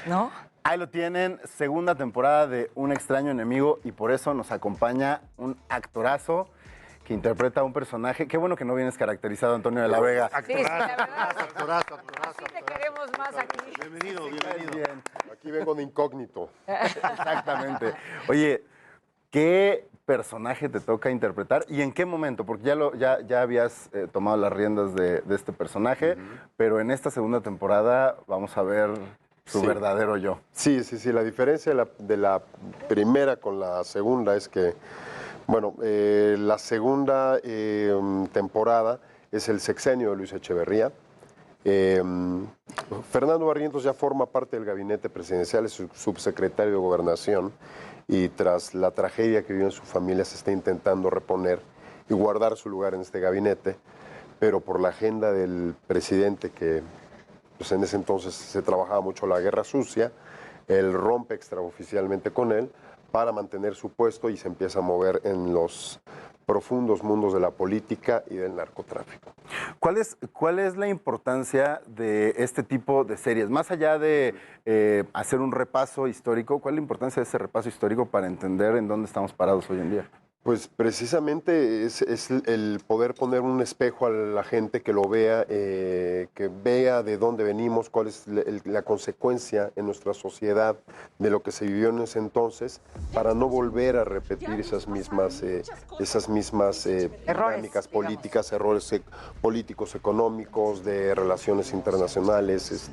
¿no? Ahí lo tienen, segunda temporada de Un extraño enemigo y por eso nos acompaña un actorazo que interpreta a un personaje. Qué bueno que no vienes caracterizado, Antonio de la Vega. Sí, sí, la verdad. Actorazo. Así te queremos más aquí. Bienvenido. Bien, Aquí vengo de incógnito. exactamente. Oye, ¿qué personaje te toca interpretar y en qué momento? Porque ya habías tomado las riendas de este personaje, pero en esta segunda temporada vamos a ver su verdadero yo. Sí. La diferencia de la primera con la segunda es que, bueno, la segunda temporada es el sexenio de Luis Echeverría. Fernando Barrientos ya forma parte del gabinete presidencial, es subsecretario de Gobernación y tras la tragedia que vivió en su familia se está intentando reponer y guardar su lugar en este gabinete, pero por la agenda del presidente que pues en ese entonces se trabajaba mucho la guerra sucia, él rompe extraoficialmente con él para mantener su puesto y se empieza a mover en los profundos mundos de la política y del narcotráfico. ¿Cuál es la importancia de este tipo de series? Más allá de hacer un repaso histórico, ¿cuál es la importancia de ese repaso histórico para entender en dónde estamos parados hoy en día? Pues precisamente es el poder poner un espejo a la gente que lo vea, que vea de dónde venimos, cuál es la consecuencia en nuestra sociedad de lo que se vivió en ese entonces, para no volver a repetir esas mismas dinámicas políticas, errores políticos, económicos, de relaciones internacionales,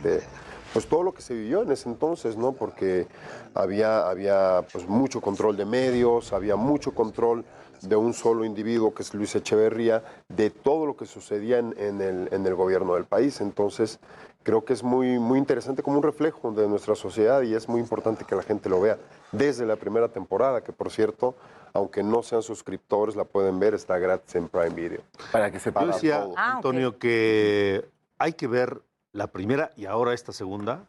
pues todo lo que se vivió en ese entonces, ¿no? Porque había pues mucho control de medios, había mucho control de un solo individuo que es Luis Echeverría, de todo lo que sucedía en el gobierno del país. Entonces, creo que es muy interesante como un reflejo de nuestra sociedad y es muy importante que la gente lo vea desde la primera temporada, que por cierto, aunque no sean suscriptores, la pueden ver, está gratis en Prime Video. Para que se Yo decía, todo. Antonio, que hay que ver la primera y ahora esta segunda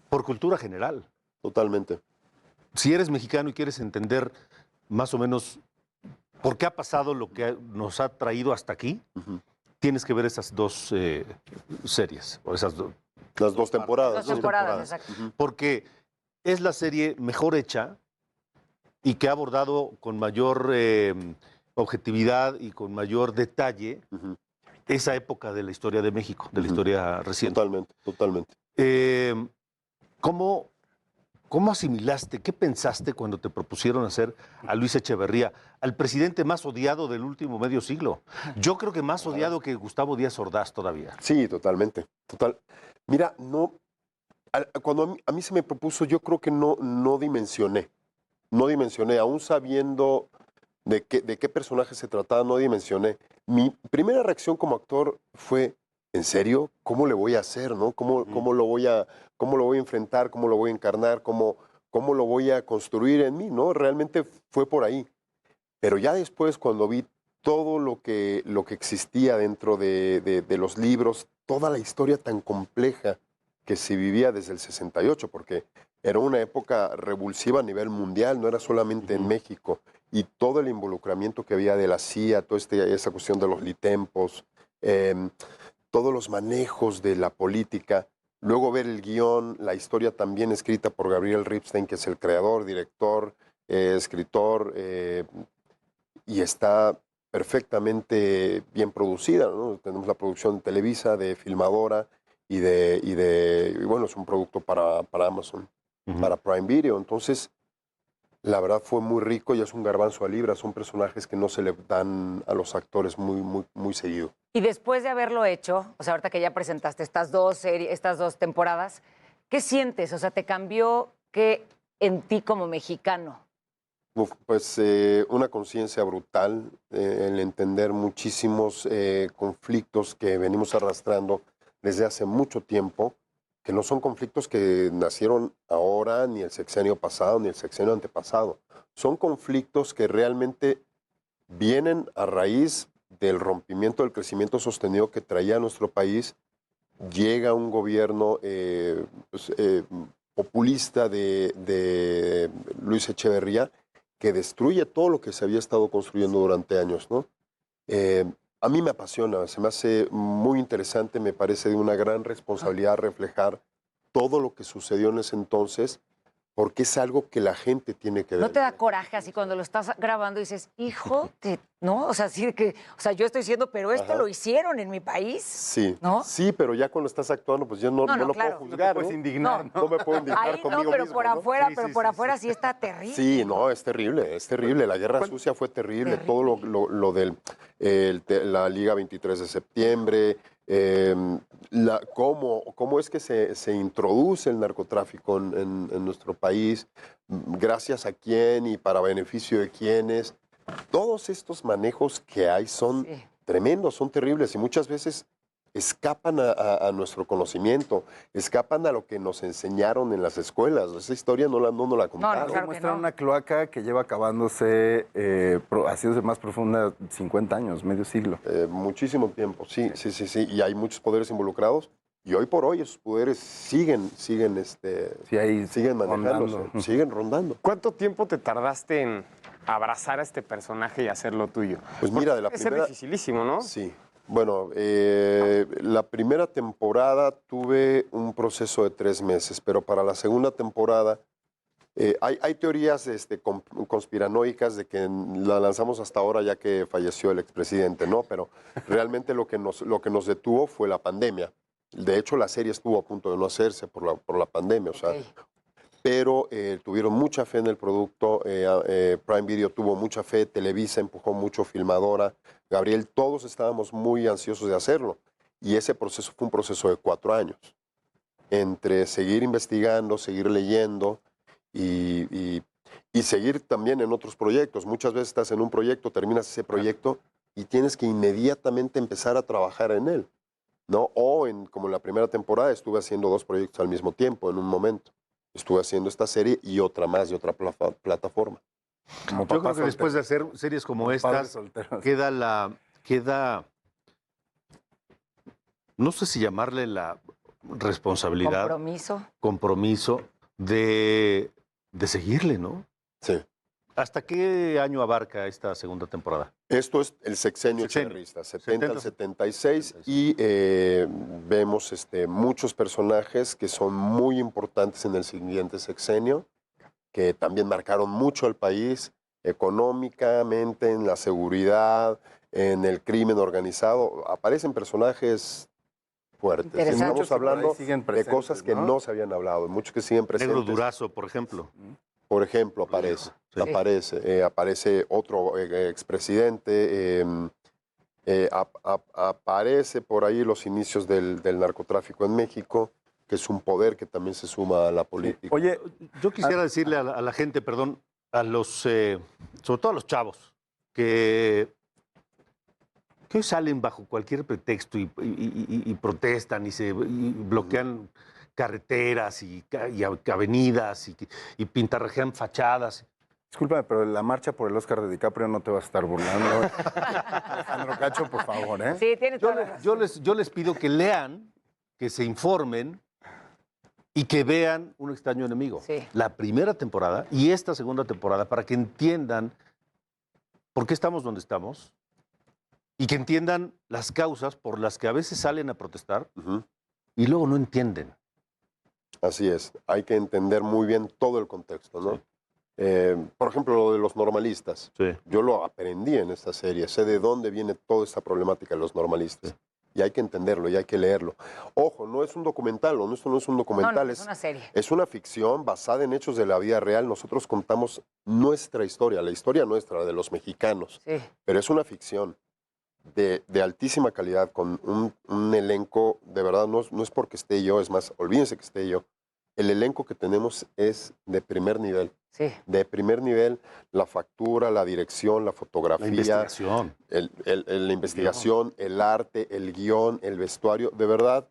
por cultura general. Totalmente. Si eres mexicano y quieres entender más o menos por qué ha pasado lo que nos ha traído hasta aquí, tienes que ver esas dos series, o esas Las dos temporadas. Dos temporadas, exacto. porque es la serie mejor hecha y que ha abordado con mayor objetividad y con mayor detalle esa época de la historia de México, de la historia reciente. Totalmente. ¿Cómo asimilaste, qué pensaste cuando te propusieron hacer a Luis Echeverría, al presidente más odiado del último medio siglo? Yo creo que más odiado que Gustavo Díaz Ordaz todavía. Sí, totalmente. Mira, cuando a mí se me propuso, yo creo que no dimensioné, aún sabiendo de qué personaje se trataba, no dimensioné. Mi primera reacción como actor fue, ¿en serio? ¿Cómo le voy a hacer, no? ¿Cómo lo voy a enfrentar? ¿Cómo lo voy a encarnar? ¿Cómo lo voy a construir en mí, no? Realmente fue por ahí. Pero ya después, cuando vi todo lo que existía dentro de los libros, toda la historia tan compleja que se vivía desde el 68, porque era una época revulsiva a nivel mundial, no era solamente en México, y todo el involucramiento que había de la CIA, toda esa cuestión de los litempos, todos los manejos de la política, luego ver el guión, la historia también escrita por Gabriel Ripstein, que es el creador, director, escritor, y está perfectamente bien producida, ¿no? Tenemos la producción de Televisa, de Filmadora, y bueno, es un producto para Amazon, para Prime Video. Entonces, la verdad fue muy rico y es un garbanzo a libra. Son personajes que no se le dan a los actores muy seguido. Y después de haberlo hecho, o sea, ahorita que ya presentaste estas dos temporadas, ¿qué sientes? O sea, ¿te cambió qué en ti como mexicano? Pues una conciencia brutal, el entender muchísimos conflictos que venimos arrastrando desde hace mucho tiempo, que no son conflictos que nacieron ahora, ni el sexenio pasado, ni el sexenio antepasado. Son conflictos que realmente vienen a raíz del rompimiento del crecimiento sostenido que traía nuestro país. Llega un gobierno populista de Luis Echeverría que destruye todo lo que se había estado construyendo durante años, ¿no? A mí me apasiona, se me hace muy interesante, me parece de una gran responsabilidad reflejar todo lo que sucedió en ese entonces, porque es algo que la gente tiene que ver. ¿No te da coraje así cuando lo estás grabando y dices, hijo, ¿no? O sea, sí que, o sea, yo estoy diciendo, pero esto lo hicieron en mi país. Sí, ¿no? sí, pero ya cuando estás actuando, pues yo no lo claro. puedo juzgar, No te puedes indignar, ¿no? No me puedo indignar Ahí conmigo no, pero mismo, por ¿no? afuera, Sí, pero sí, por sí, afuera sí está terrible. Sí, no, es terrible, es terrible. La guerra sucia fue terrible. Todo lo del la Liga 23 de septiembre, cómo es que se introduce el narcotráfico en nuestro país, gracias a quién y para beneficio de quiénes. Todos estos manejos que hay son tremendos, son terribles y muchas veces escapan a nuestro conocimiento, escapan a lo que nos enseñaron en las escuelas. Esa historia no nos la contaron. claro que Muestran no. una cloaca que lleva acabándose, haciéndose más profunda 50 años, medio siglo. Muchísimo tiempo, sí. Y hay muchos poderes involucrados. Y hoy por hoy esos poderes siguen manejándose, rondando. siguen rondando. ¿Cuánto tiempo te tardaste en abrazar a este personaje y hacerlo tuyo? Pues mira, de la Debe ser primera... dificilísimo, ¿no? Sí. Bueno, la primera temporada tuve un proceso de 3 meses, pero para la segunda temporada hay teorías conspiranoicas de que la lanzamos hasta ahora ya que falleció el expresidente, ¿no? Pero realmente lo que nos detuvo fue la pandemia. De hecho, la serie estuvo a punto de no hacerse por la pandemia, o sea, pero tuvieron mucha fe en el producto, Prime Video tuvo mucha fe, Televisa empujó mucho, Filmadora, Gabriel, todos estábamos muy ansiosos de hacerlo. Y ese proceso fue un proceso de 4 años, entre seguir investigando, seguir leyendo y seguir también en otros proyectos. Muchas veces estás en un proyecto, terminas ese proyecto y tienes que inmediatamente empezar a trabajar en él, ¿no? Como en la primera temporada, estuve haciendo 2 proyectos al mismo tiempo, en un momento. Estuve haciendo esta serie y otra más de otra plataforma. Como Yo creo papá que después de hacer series como estas, queda no sé si llamarle la responsabilidad, compromiso de seguirle, ¿no? Sí. ¿Hasta qué año abarca esta segunda temporada? Esto es el sexenio echeverrista, 70 al 76, y vemos muchos personajes que son muy importantes en el siguiente sexenio, que también marcaron mucho al país económicamente, en la seguridad, en el crimen organizado. Aparecen personajes fuertes. Estamos hablando de cosas que no se habían hablado, muchos que siguen presentes. Negro Durazo, por ejemplo. Por ejemplo, aparece. Sí. Aparece otro expresidente, aparece por ahí los inicios del narcotráfico en México, que es un poder que también se suma a la política. Oye, yo quisiera decirle a la gente, perdón, sobre todo a los chavos, que hoy salen bajo cualquier pretexto y protestan y bloquean carreteras y avenidas y pintarrajean fachadas. Discúlpame, pero la marcha por el Oscar de DiCaprio no te vas a estar burlando. Alejandro Cacho, por favor, ¿eh? Sí, tienes toda la razón. Yo les pido que lean, que se informen y que vean Un extraño enemigo. Sí. La primera temporada y esta segunda temporada para que entiendan por qué estamos donde estamos y que entiendan las causas por las que a veces salen a protestar y luego no entienden. Así es, hay que entender muy bien todo el contexto, ¿no? Sí. Por ejemplo, lo de los normalistas. Sí. Yo lo aprendí en esta serie, sé de dónde viene toda esta problemática de los normalistas. Sí. Y hay que entenderlo y hay que leerlo. Ojo, no es un documental, esto no es un documental. No, es una serie. Es una ficción basada en hechos de la vida real. Nosotros contamos nuestra historia, la historia nuestra, de los mexicanos. Sí. Pero es una ficción de altísima calidad, con un elenco, de verdad, no es porque esté yo, es más, olvídense que esté yo. El elenco que tenemos es de primer nivel. Sí. De primer nivel, la factura, la dirección, la fotografía. La investigación. La investigación, el arte, el guión, el vestuario. De verdad,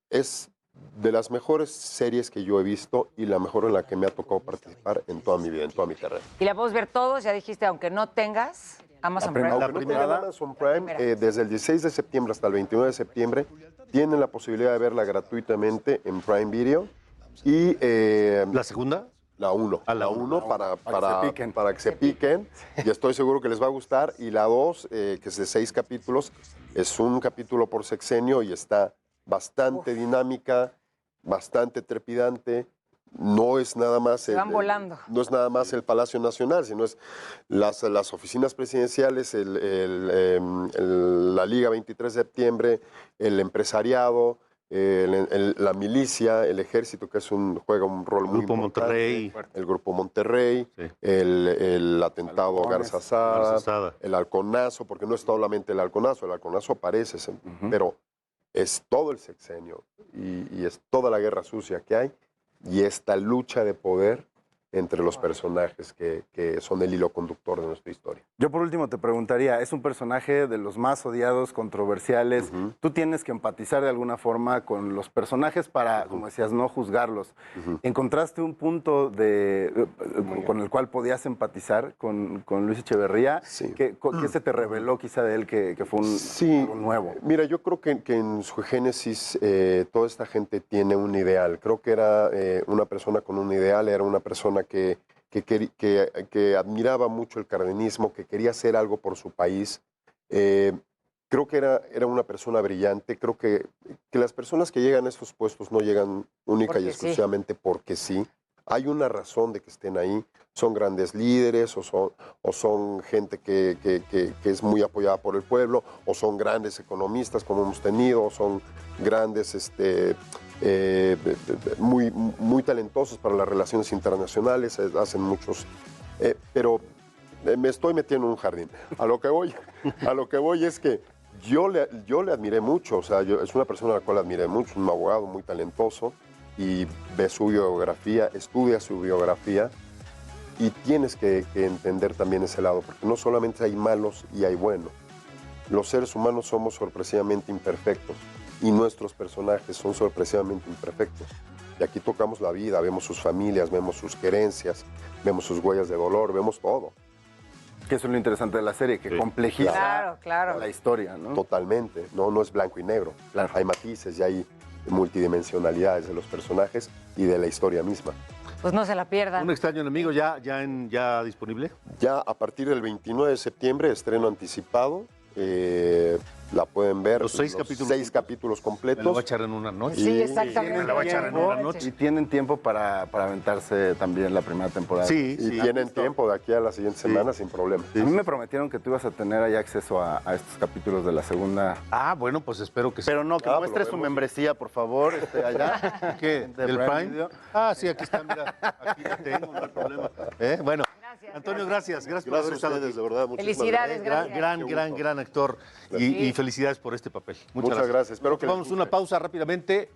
es de las mejores series que yo he visto y la mejor en la que me ha tocado participar en toda mi vida, en toda mi carrera. Y la podemos ver todos, ya dijiste, aunque no tengas Amazon Prime. Aunque no tengan Amazon Prime, desde el 16 de septiembre hasta el 29 de septiembre, tienen la posibilidad de verla gratuitamente en Prime Video. Y ¿la segunda? La 1. La 1 para que se piquen. Y estoy seguro que les va a gustar. Y la 2, que es de 6 capítulos, es un capítulo por sexenio y está bastante dinámica. bastante trepidante. No es nada más Se van volando. no es nada más el Palacio Nacional, sino es las oficinas presidenciales, la Liga 23 de septiembre, el empresariado, la milicia, el ejército, que juega un rol muy Grupo importante. Monterrey. El Grupo Monterrey, Sí. el atentado Halcones. Garza Sada, Garza Sada. el halconazo, porque no es solamente el halconazo aparece, pero es todo el sexenio y es toda la guerra sucia que hay y esta lucha de poder entre los personajes que son el hilo conductor de nuestra historia. Yo por último te preguntaría, es un personaje de los más odiados, controversiales. Tú tienes que empatizar de alguna forma con los personajes para, como decías, no juzgarlos. ¿Encontraste un punto con el cual podías empatizar con Luis Echeverría? Sí. ¿Qué se te reveló quizá de él que fue algo nuevo? Mira, yo creo que en su génesis toda esta gente tiene un ideal. Creo que era una persona con un ideal, era una persona que admiraba mucho el cardenismo, que quería hacer algo por su país. Creo que era una persona brillante. Creo que las personas que llegan a estos puestos no llegan única Porque y exclusivamente porque sí. Hay una razón de que estén ahí. Son grandes líderes o son gente que es muy apoyada por el pueblo, o son grandes economistas como hemos tenido, o son grandes muy talentosos para las relaciones internacionales, hacen muchos, pero me estoy metiendo en un jardín. A lo que voy es que yo le admiré mucho, o sea, es una persona a la cual admiré mucho, un abogado muy talentoso, y ve su biografía, estudia su biografía, y tienes que entender también ese lado, porque no solamente hay malos y hay buenos. Los seres humanos somos sorpresivamente imperfectos y nuestros personajes son sorpresivamente imperfectos. Y aquí tocamos la vida, vemos sus familias, vemos sus querencias, vemos sus huellas de dolor, vemos todo. Que eso es lo interesante de la serie, que Sí. complejiza Claro. la historia, ¿no? Totalmente, no es blanco y negro. Claro. Hay matices y hay multidimensionalidades de los personajes y de la historia misma. Pues no se la pierdan. Un extraño enemigo ya disponible. Ya a partir del 29 de septiembre, estreno anticipado. La pueden ver. Los 6 capítulos. 6 capítulos Me lo voy a completos. echar en una noche. Sí, exactamente. Me la voy a echar en una noche. Y tienen tiempo para aventarse también la primera temporada. Sí, Y sí. tienen tiempo de aquí a la siguiente semana sin problema. A mí me prometieron que tú ibas a tener ahí acceso a estos capítulos de la segunda. Ah, bueno, pues espero que sí. Pero no, que Ah, muestre pero su vemos. membresía, por favor, allá. ¿Qué? De ¿Del Prime Prime? Video. Ah, sí, aquí está, mira. Aquí la tengo, no hay problema. Bueno, Gracias, Antonio, gracias. Gracias por Gracias haber a estado ustedes, aquí. de verdad. Muchísimas Felicidades, gracias. gracias. Gran actor. Y felicidades por este papel. Muchas gracias. Espero que les Vamos a una guste. pausa rápidamente.